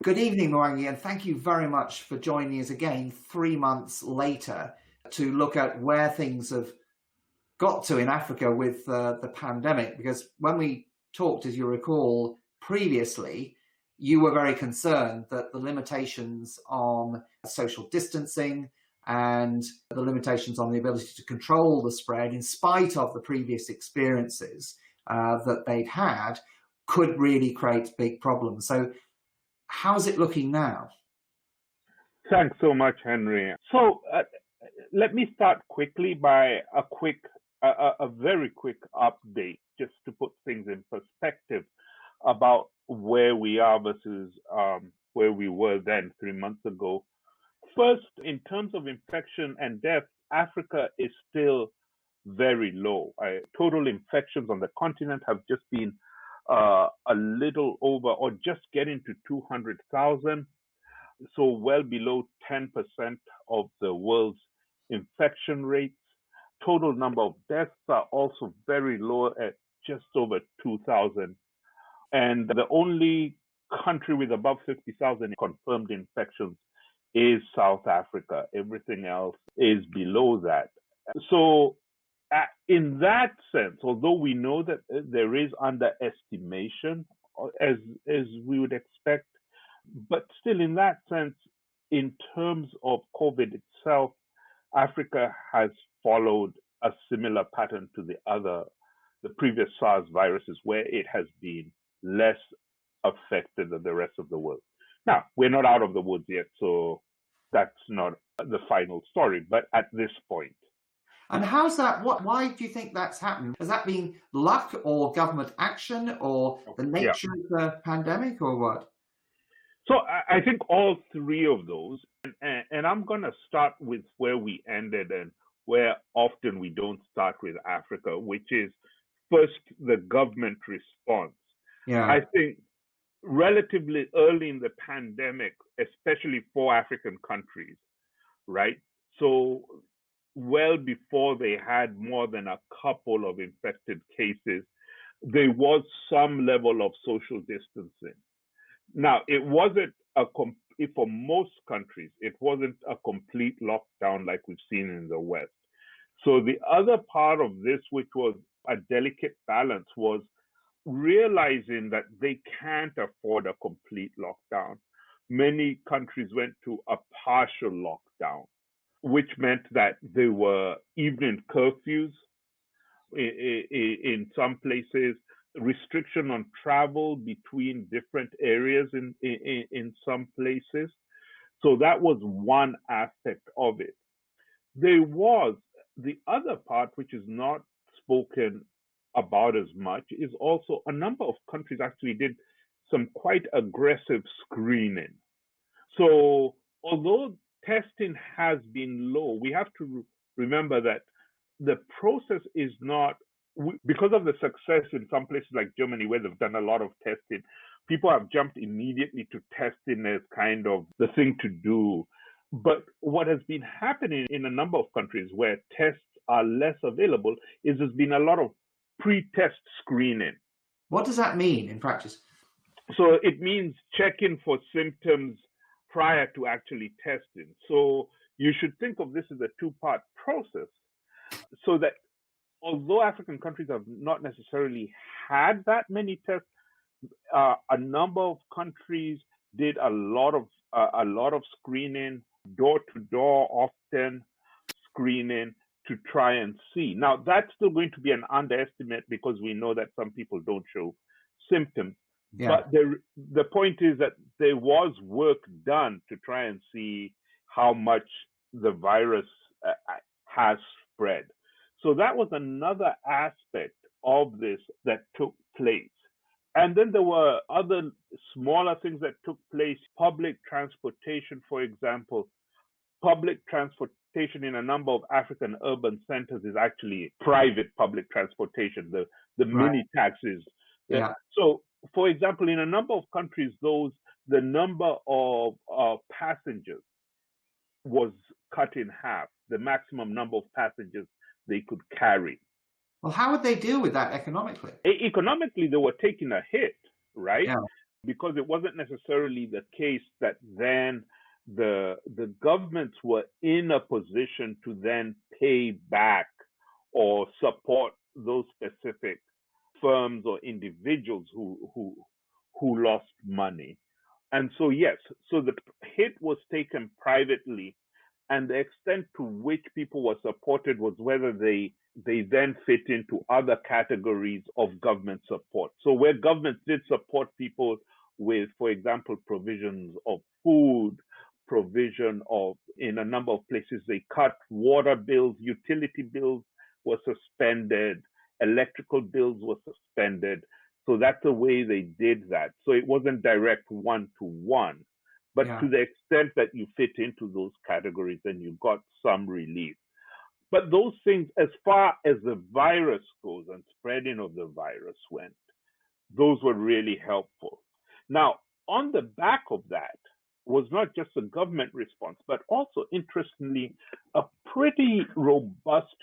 Good evening, Mwangi, and thank you very much for joining us again 3 months later to look at where things have got to in Africa with the pandemic. Because when we talked, as you recall, previously, you were very concerned that the limitations on social distancing and the limitations on the ability to control the spread, in spite of the previous experiences that they'd had, could really create big problems. So how's it looking now? Thanks so much, Henry. So let me start quickly by a very quick update, just to put things in perspective about where we are versus where we were then 3 months ago. First, in terms of infection and death, Africa is still very low. Total infections on the continent have just been a little over or just getting to 200,000, so well below 10% of the world's infection rates. Total number of deaths are also very low at just over 2,000. And the only country with above 50,000 confirmed infections is South Africa. Everything else is below that. So in that sense, although we know that there is underestimation, as we would expect, but still in that sense, in terms of COVID itself, Africa has followed a similar pattern to the previous SARS viruses, where it has been less affected than the rest of the world. Now, we're not out of the woods yet, so that's not the final story, but at this point. And how's that? Why do you think that's happened? Has that been luck or government action or the nature of the pandemic or what? So I think all three of those, and I'm going to start with where we ended and where often we don't start with Africa, which is first the government response. Yeah. I think relatively early in the pandemic, especially for African countries, right? So well before they had more than a couple of infected cases, there was some level of social distancing. Now, it wasn't for most countries, it wasn't a complete lockdown like we've seen in the West. So the other part of this, which was a delicate balance, was realizing that they can't afford a complete lockdown. Many countries went to a partial lockdown, which meant that there were evening curfews in some places, restriction on travel between different areas in some places. So that was one aspect of it. There was the other part, which is not spoken about as much, is also a number of countries actually did some quite aggressive screening. So although testing has been low, we have to remember that the process is not, because of the success in some places like Germany, where they've done a lot of testing, people have jumped immediately to testing as kind of the thing to do. But what has been happening in a number of countries where tests are less available is there's been a lot of pre-test screening. What does that mean in practice? So it means checking for symptoms prior to actually testing. So you should think of this as a two-part process, so that although African countries have not necessarily had that many tests, a number of countries did a lot of screening, door-to-door, often screening, to try and see. Now, that's still going to be an underestimate because we know that some people don't show symptoms. Yeah. But the point is that there was work done to try and see how much the virus has spread. So that was another aspect of this that took place. And then there were other smaller things that took place. Public transportation, for example. Public transportation in a number of African urban centers is actually private public transportation, the mini taxis. Yeah. So, for example, in a number of countries, the number of passengers was cut in half, the maximum number of passengers they could carry. Well, how would they deal with that economically? Economically, they were taking a hit, right? Yeah. because it wasn't necessarily the case that then the governments were in a position to then pay back or support those specific firms or individuals who lost money. And so yes, so the hit was taken privately, and the extent to which people were supported was whether they then fit into other categories of government support. So where governments did support people with, for example, provisions of food, provision of, in a number of places, they cut water bills, utility bills were suspended, electrical bills were suspended. So that's the way they did that. So it wasn't direct one-to-one, but to the extent that you fit into those categories, then you got some relief. But those things, as far as the virus goes and spreading of the virus went, those were really helpful. Now, on the back of that was not just a government response, but also, interestingly, a pretty robust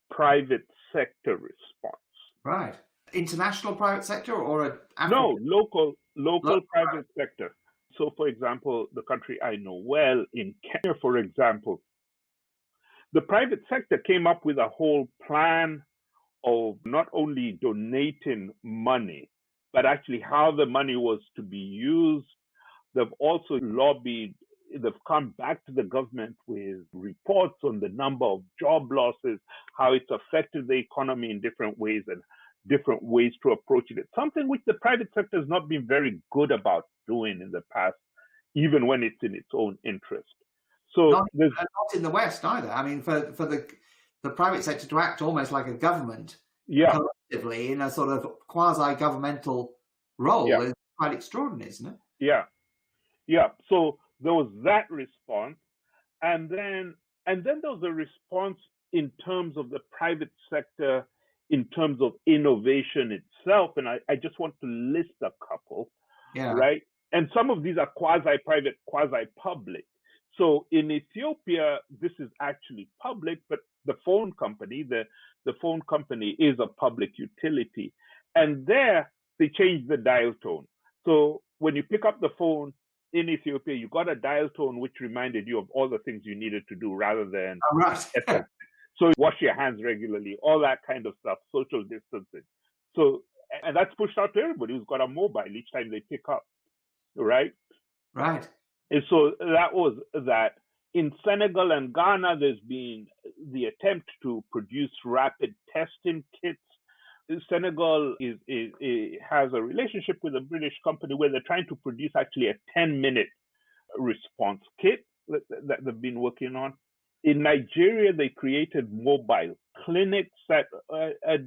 private sector response. Right. International private sector or No, local private sector. So, for example, the country I know well, in Kenya, for example, the private sector came up with a whole plan of not only donating money, but actually how the money was to be used. They've also lobbied, they've come back to the government with reports on the number of job losses, how it's affected the economy in different ways and different ways to approach it. It's something which the private sector has not been very good about doing in the past, even when it's in its own interest. So not in the West either. I mean, for the private sector to act almost like a government collectively in a sort of quasi-governmental role is quite extraordinary, isn't it? Yeah. So there was that response, and then there was a response in terms of the private sector, in terms of innovation itself, and I just want to list a couple, right? And some of these are quasi-private, quasi-public. So in Ethiopia, this is actually public, but the phone company is a public utility. And there, they changed the dial tone. So when you pick up the phone in Ethiopia, you got a dial tone which reminded you of all the things you needed to do rather than so wash your hands regularly, all that kind of stuff, social distancing. So, and that's pushed out to everybody who's got a mobile each time they pick up, right? Right. And so that was that. In Senegal and Ghana, there's been the attempt to produce rapid testing kits. Senegal has a relationship with a British company where they're trying to produce actually a 10-minute response kit that they've been working on. In Nigeria, they created mobile clinics that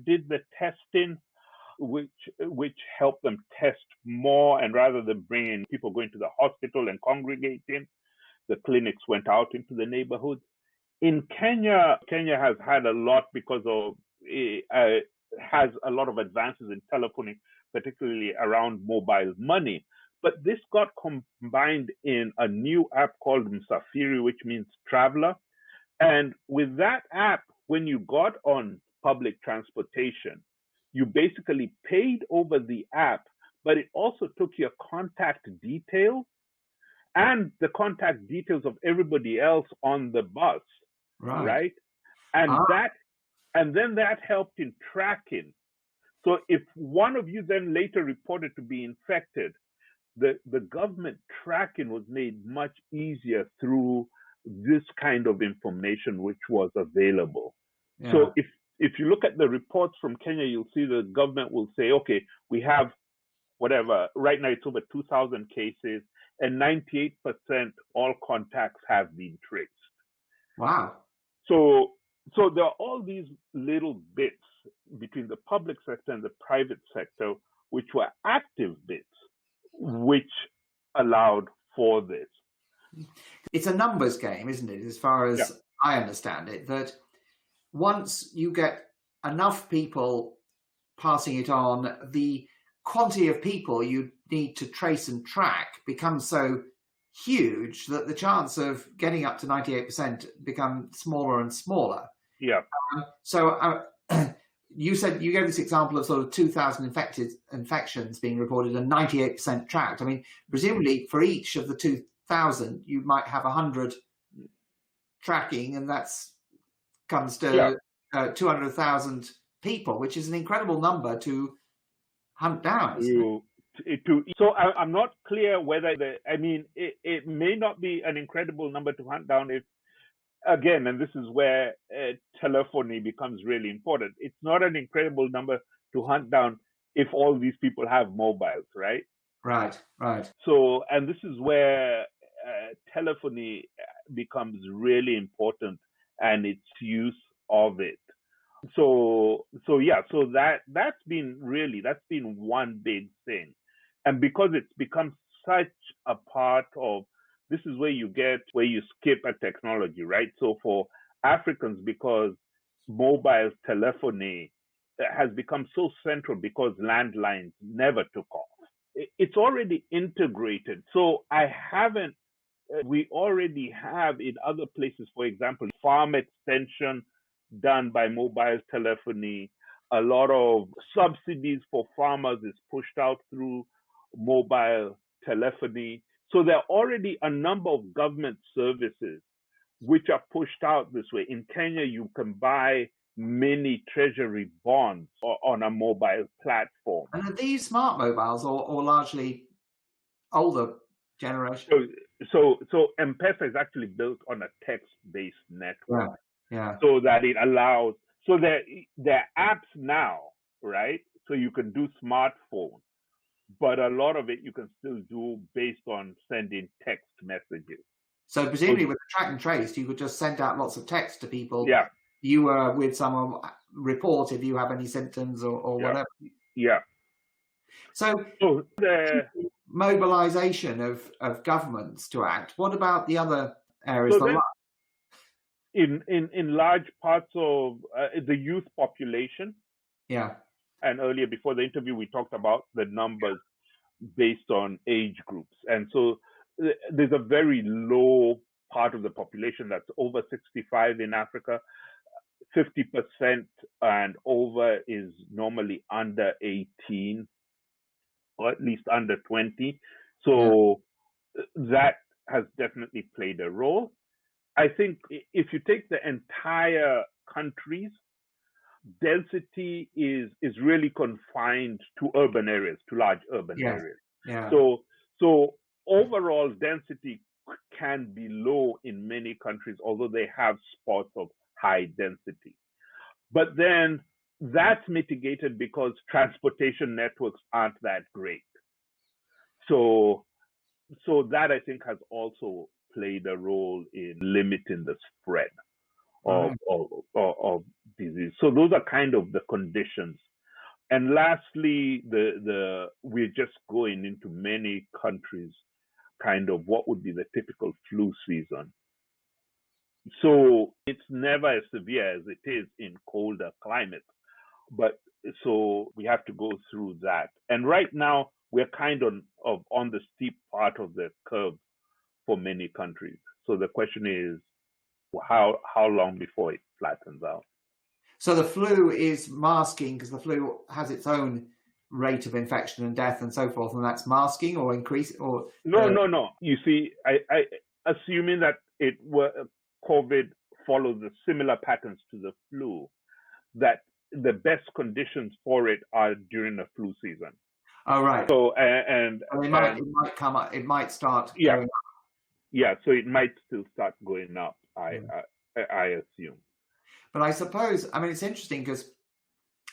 did the testing, which helped them test more. And rather than bringing people going to the hospital and congregating, the clinics went out into the neighborhoods. In Kenya has had a lot because of has a lot of advances in telephoning, particularly around mobile money. But this got combined in a new app called Msafiri, which means traveler. And with that app, when you got on public transportation, you basically paid over the app, but it also took your contact details and the contact details of everybody else on the bus, right? And then that helped in tracking. So if one of you then later reported to be infected, the government tracking was made much easier through this kind of information which was available. Yeah. So if you look at the reports from Kenya, you'll see the government will say, okay, we have whatever, right now it's over 2,000 cases and 98% all contacts have been traced. Wow. So there are all these little bits between the public sector and the private sector, which were active bits, which allowed for this. It's a numbers game, isn't it? As far as I understand it, that once you get enough people passing it on, the quantity of people you need to trace and track becomes so huge that the chance of getting up to 98% becomes smaller and smaller. Yeah. you said you gave this example of sort of 2,000 infections being reported and 98% tracked. I mean, presumably for each of the 2,000, you might have 100 tracking, and that's comes to 200,000 people, which is an incredible number to hunt down. So I'm not clear whether it may not be an incredible number to hunt down if, again, and this is where telephony becomes really important. It's not an incredible number to hunt down if all these people have mobiles, right? Right. So, and this is where telephony becomes really important and its use of it. So that's been one big thing. And because it's become such a part of, this is where you skip a technology, right? So for Africans, because mobile telephony has become so central because landlines never took off, it's already integrated. So we already have in other places, for example, farm extension done by mobile telephony. A lot of subsidies for farmers is pushed out through mobile telephony. So there are already a number of government services which are pushed out this way. In Kenya, you can buy mini treasury bonds on a mobile platform. And are these smart mobiles or largely older generation? So M-Pesa is actually built on a text-based network. Yeah. So that it allows, so there are apps now, right? So you can do smartphone, but a lot of it you can still do based on sending text messages. So presumably with the track and trace, you could just send out lots of text to people. Yeah. You were with someone, report if you have any symptoms or whatever. Yeah. So the mobilization of governments to act. What about the other areas? In large parts of the youth population. Yeah. And earlier, before the interview, we talked about the numbers based on age groups. And so there's a very low part of the population that's over 65 in Africa. 50% and over is normally under 18, or at least under 20. So that has definitely played a role. I think if you take the entire countries, density is really confined to urban areas, to large urban areas. Yeah. So overall density can be low in many countries, although they have spots of high density. But then that's mitigated because transportation networks aren't that great. So that, I think, has also played a role in limiting the spread of disease. So those are kind of the conditions. And lastly, we're just going into many countries kind of what would be the typical flu season. So it's never as severe as it is in colder climates. But so we have to go through that. And right now, we're kind of on the steep part of the curve for many countries. So the question is, how long before it flattens out? So the flu is masking because the flu has its own rate of infection and death and so forth, and that's masking or increase or no. You see, I assuming that COVID follows the similar patterns to the flu, that the best conditions for it are during the flu season. Oh, right. So it might come up. It might start going up. Yeah, so it might still start going up. I assume. But I suppose, I mean, it's interesting because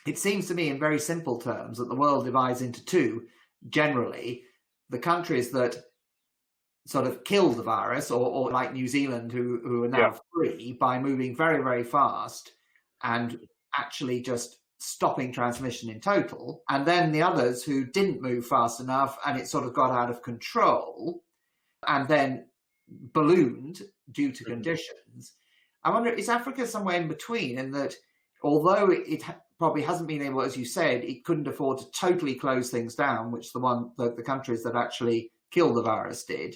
it seems to me in very simple terms that the world divides into two. Generally, the countries that sort of kill the virus, or like New Zealand, who are now free by moving very, very fast and actually just stopping transmission in total. And then the others who didn't move fast enough and it sort of got out of control and then ballooned due to conditions. I wonder, is Africa somewhere in between, in that although it probably hasn't been able, as you said, it couldn't afford to totally close things down, which the countries that actually killed the virus did,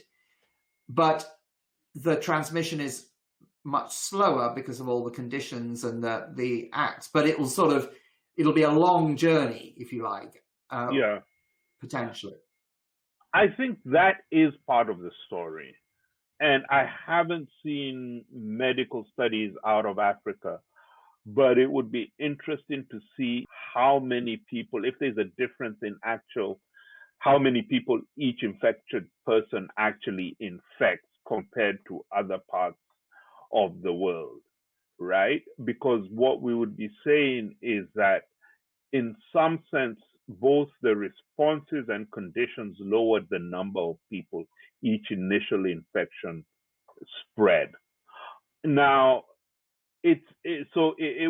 but the transmission is much slower because of all the conditions and the acts, but it will sort of it'll be a long journey, if you like, Yeah. potentially. I think that is part of the story. And I haven't seen medical studies out of Africa, but it would be interesting to see how many people, if there's a difference in how many people each infected person actually infects compared to other parts of the world, right? Because what we would be saying is that in some sense, both the responses and conditions lowered the number of people each initial infection spread. Now, it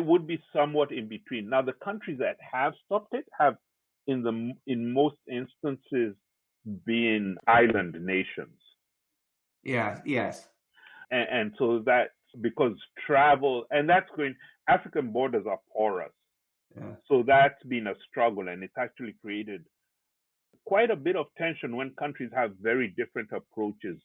would be somewhat in between. Now, the countries that have stopped it have, in most instances, been island nations. Yeah. Yes. And so that's because travel, and African borders are porous. Yeah. So that's been a struggle, and it's actually created quite a bit of tension when countries have very different approaches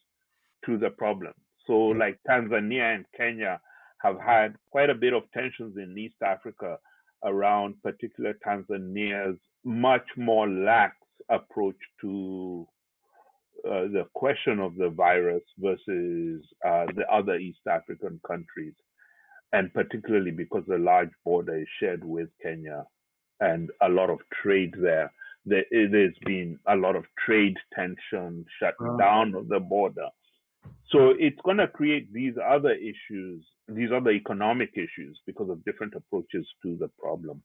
to the problem. So, like Tanzania and Kenya have had quite a bit of tensions in East Africa around particular Tanzania's much more lax approach to the question of the virus versus the other East African countries, and particularly because the large border is shared with Kenya and a lot of trade there. There's been a lot of trade tension, shutting down of the border. So it's going to create these other issues, these other economic issues, because of different approaches to the problem.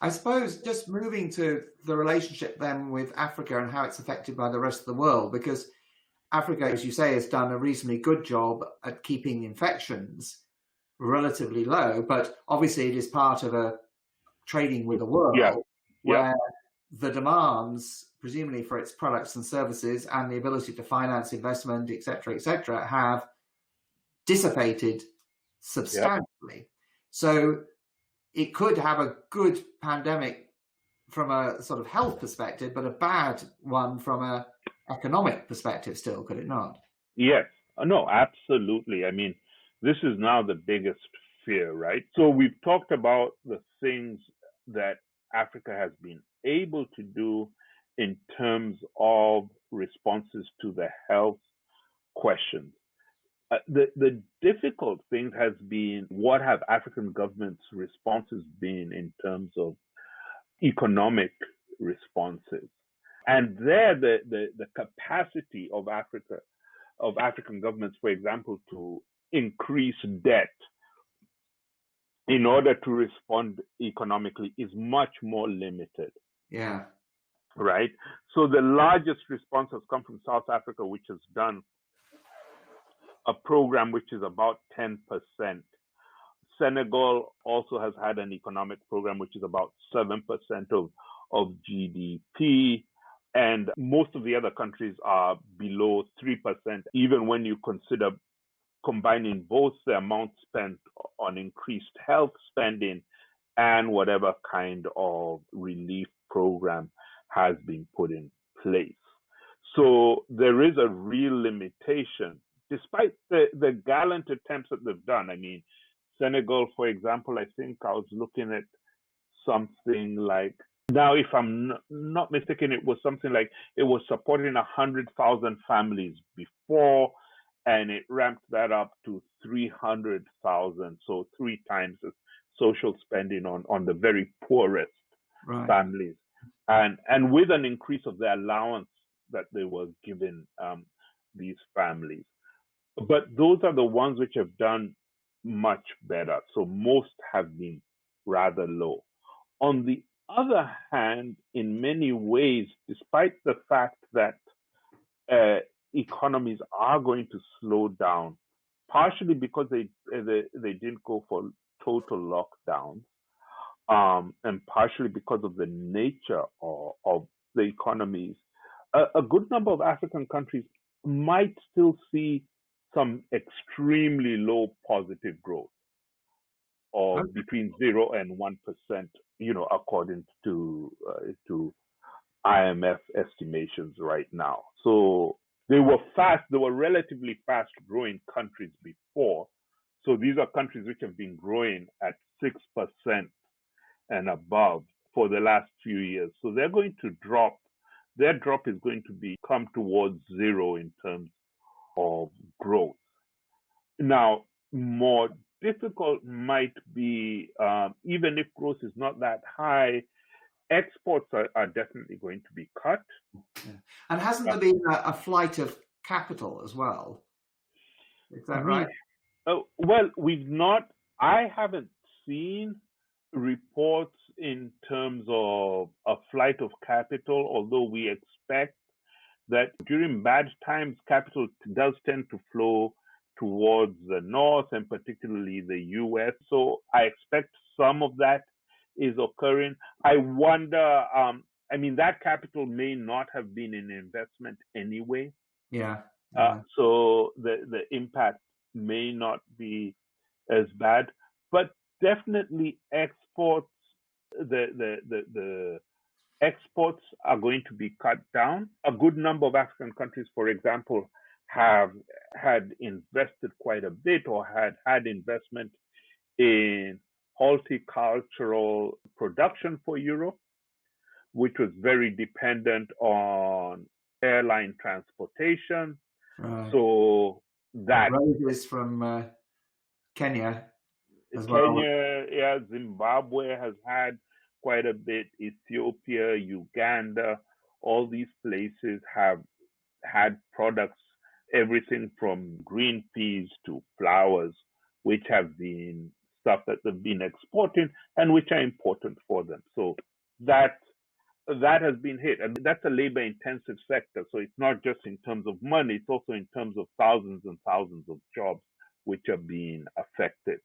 I suppose just moving to the relationship then with Africa and how it's affected by the rest of the world, because Africa, as you say, has done a reasonably good job at keeping infections relatively low, but obviously it is part of a trading with the world where the demands, presumably for its products and services and the ability to finance investment, et cetera, have dissipated substantially. So it could have a good pandemic from a sort of health perspective, but a bad one from an economic perspective still, could it not? Yes. No, absolutely. I mean, this is now the biggest fear, right? So we've talked about the things that Africa has been able to do in terms of responses to the health questions. The difficult thing has been, what have African governments' responses been in terms of economic responses? And there, the capacity of African governments, for example, to increase debt in order to respond economically is much more limited. Yeah. Right? So the largest response has come from South Africa, which has done a program which is about 10%. Senegal also has had an economic program which is about 7% of GDP. And most of the other countries are below 3%, even when you consider combining both the amount spent on increased health spending and whatever kind of relief program has been put in place. So there is a real limitation, despite the gallant attempts that they've done. I mean, Senegal, for example, I think I was looking at something like, now if I'm not mistaken, it was something like it was supporting 100,000 families before, and it ramped that up to 300,000, so 3 times the social spending on the very poorest families, and with an increase of the allowance that they were giving these families. But those are the ones which have done much better. So most have been rather low. On the other hand, in many ways, despite the fact that economies are going to slow down, partially because they didn't go for total lockdowns, and partially because of the nature of the economies, a good number of African countries might still see some extremely low positive growth, or between 0 and 1%, according to IMF estimations right now. So they were relatively fast growing countries before. So these are countries which have been growing at 6%, and above for the last few years. So they're going to drop. Their drop is going to come towards zero in terms of growth. Now, more difficult might be, even if growth is not that high, exports are definitely going to be cut. Yeah. And hasn't there been a flight of capital as well? Is that right? Well, we've not, I haven't seen reports in terms of a flight of capital, although we expect that during bad times, capital does tend to flow towards the north and particularly the US. So I expect some of that is occurring. I wonder, that capital may not have been an investment anyway. Yeah. So the impact may not be as bad, but definitely exports, the exports are going to be cut down. A good number of African countries, for example, have had invested quite a bit or had investment in horticultural production for Europe, which was very dependent on airline transportation. Right. So that roses from Kenya as well. Kenya, yeah, Zimbabwe has had quite a bit. Ethiopia, Uganda, all these places have had products, everything from green peas to flowers, which have been stuff that they've been exporting and which are important for them. So that has been hit. And that's a labor intensive sector. So it's not just in terms of money, it's also in terms of thousands and thousands of jobs which are being affected.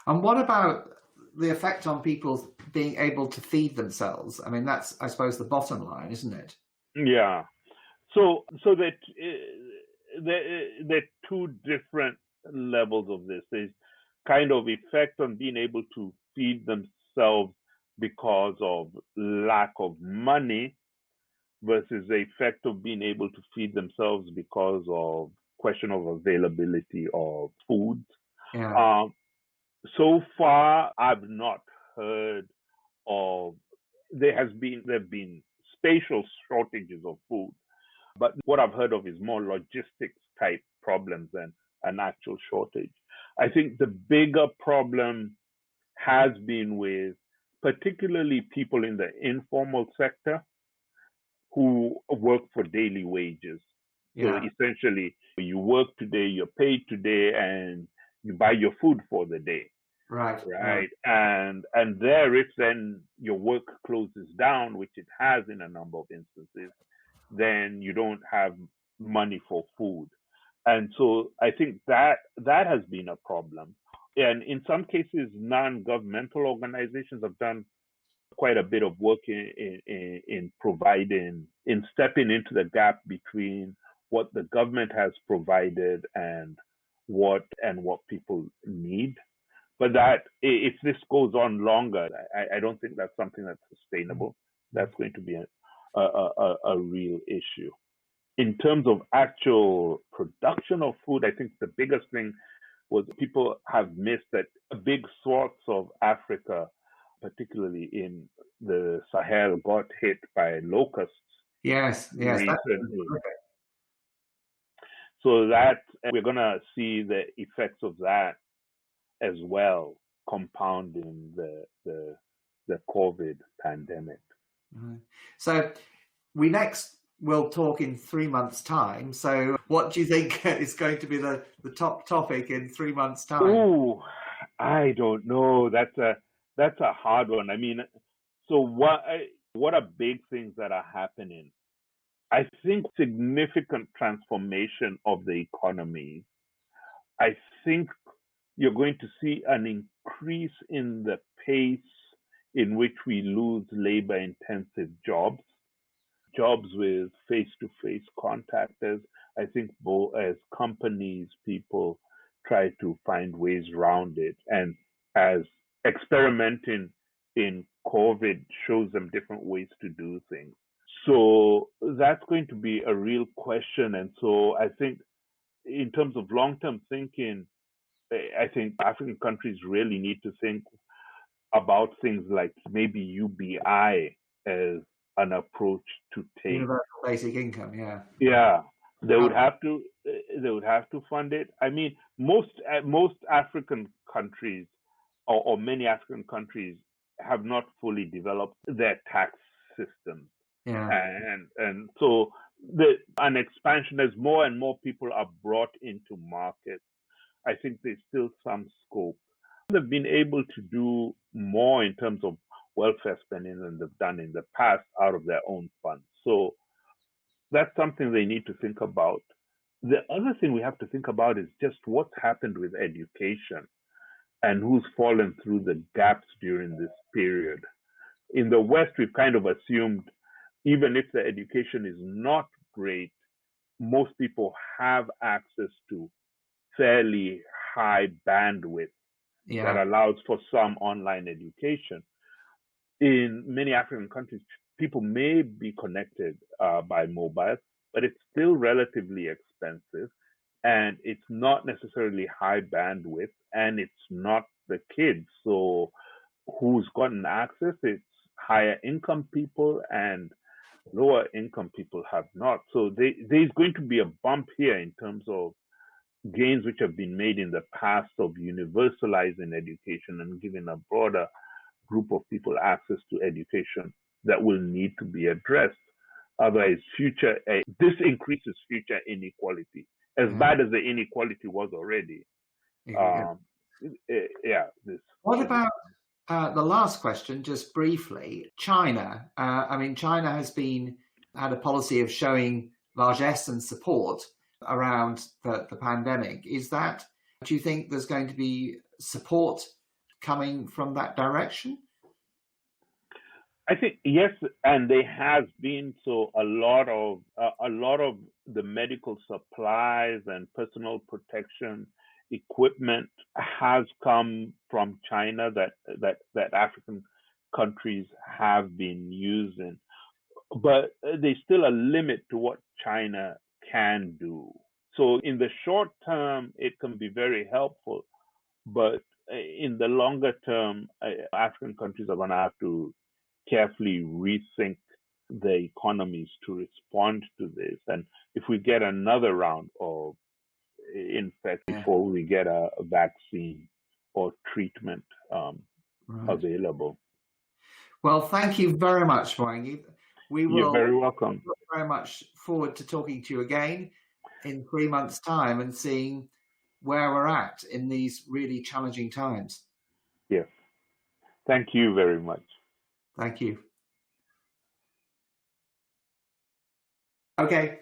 And what about the effect on people being able to feed themselves? I mean, that's, I suppose, the bottom line, isn't it? Yeah. So that there are two different levels of this. There's kind of effect on being able to feed themselves because of lack of money versus the effect of being able to feed themselves because of question of availability of food. Yeah. So far, I've not heard of there have been spatial shortages of food, but what I've heard of is more logistics type problems than an actual shortage. I think the bigger problem has been with particularly people in the informal sector who work for daily wages. Yeah. So essentially, you work today, you're paid today, and you buy your food for the day. Right. And there, if then your work closes down, which it has in a number of instances, then you don't have money for food. And so I think that has been a problem. And in some cases, non-governmental organizations have done quite a bit of work in stepping into the gap between what the government has provided and what people need. But that if this goes on longer, I don't think that's something that's sustainable. That's going to be a real issue. In terms of actual production of food, I think the biggest thing was people have missed that big swaths of Africa, particularly in the Sahel, got hit by locusts. Yes. Recently. So that we're going to see the effects of that as well, compounding the COVID pandemic. So we next will talk in 3 months' time. So what do you think is going to be the top topic in 3 months' time? Oh, I don't know. That's a hard one. I mean, so what are big things that are happening? I think significant transformation of the economy. I think you're going to see an increase in the pace in which we lose labor-intensive jobs with face-to-face contact. I think both as companies, people try to find ways around it. And as experimenting in COVID shows them different ways to do things. So that's going to be a real question. And so I think in terms of long-term thinking, I think African countries really need to think, about things like maybe UBI as an approach to take. Universal basic income, yeah. Yeah, they would have to fund it. I mean, most African countries or many African countries have not fully developed their tax systems. Yeah. And so an expansion as more and more people are brought into markets, I think there's still some scope. They've been able to do more in terms of welfare spending than they've done in the past out of their own funds. So that's something they need to think about. The other thing we have to think about is just what's happened with education and who's fallen through the gaps during this period. In the West, we've kind of assumed even if the education is not great, most people have access to fairly high bandwidth that allows for some online education. In many African countries, people may be connected by mobile, but it's still relatively expensive, and it's not necessarily high bandwidth, and it's not the kids. So who's gotten access? It's higher income people, and lower income people have not. So there's going to be a bump here in terms of gains which have been made in the past of universalizing education and giving a broader group of people access to education that will need to be addressed. Otherwise, this increases future inequality, as bad as the inequality was already. What about the last question, just briefly? China. I mean, China has had a policy of showing largesse and support around the pandemic. Do you think there's going to be support coming from that direction? I think yes, and there has been. So a lot of the medical supplies and personal protection equipment has come from China that African countries have been using, but there's still a limit to what China can do. So in the short term, it can be very helpful, but in the longer term, African countries are going to have to carefully rethink their economies to respond to this. And if we get another round of infection before we get a vaccine or treatment available. Well, thank you very much, Mwangi. You're very welcome. Look very much forward to talking to you again in 3 months' time and seeing where we're at in these really challenging times. Yes. Thank you very much. Thank you. Okay.